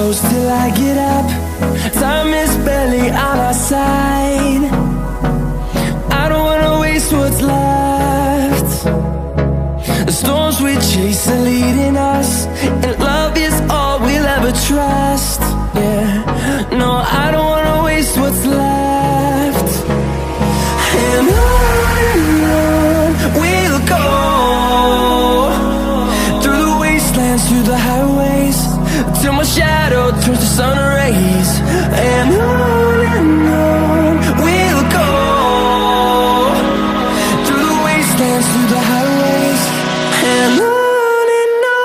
close till I get up. Time is barely on our side. I don't wanna waste what's left. The storms we chase are leading us, and love is all we'll ever trust. Yeah, no, I don't wanna waste what's left. And on we'll go, through the wastelands, through the highways, till my shadow turns to sun rays. And on we'll go, through the wastelands, through the highways, and on we'll go.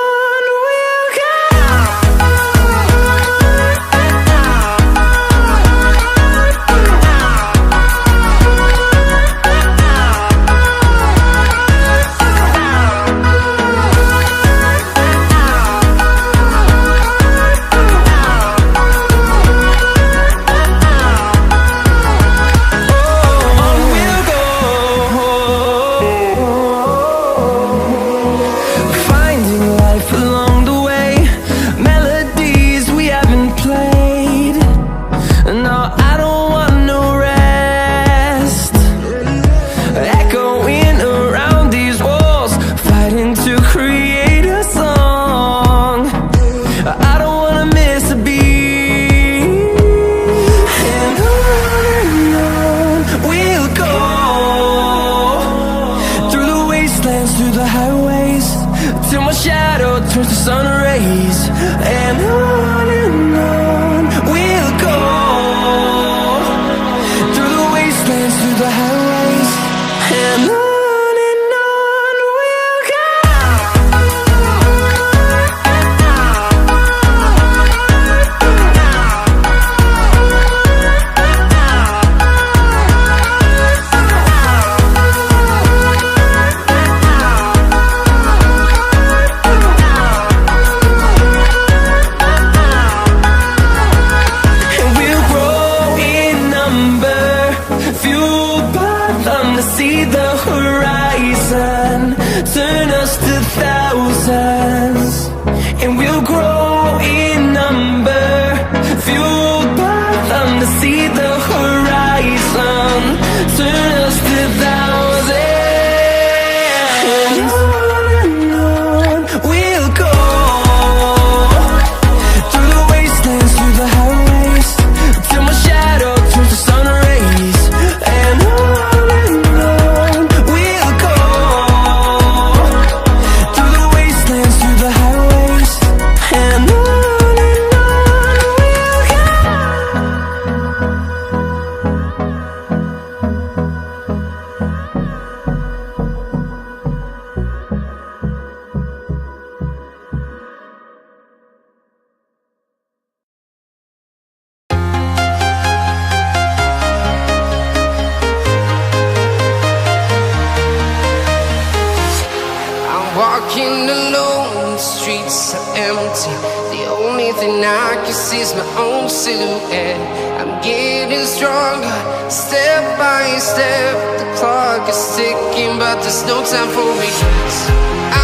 Walking alone, the streets are empty. The only thing I can see is my own silhouette. I'm getting stronger, step by step. The clock is ticking, but there's no time for regrets.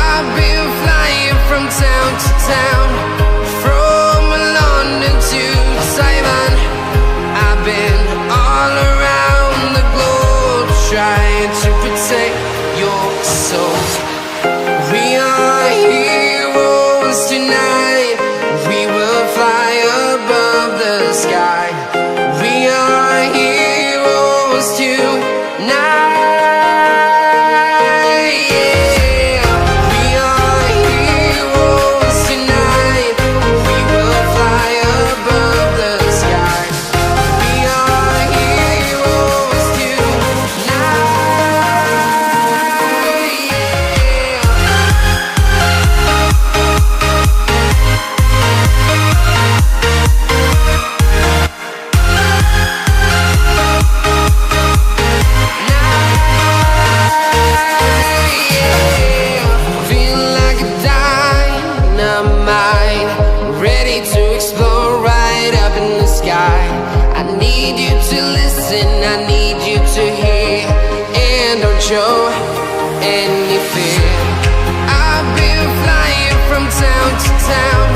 I've been flying from town to town, from London to Taiwan. I've been all around the globe, trying to protect your soul. We are heroes tonight. We will fly above the sky. We are heroes tonight. Yeah. We are heroes tonight. We will fly above the sky. We are heroes tonight. I need you to listen, I need you to hear, and don't show any fear. I've been flying from town to town,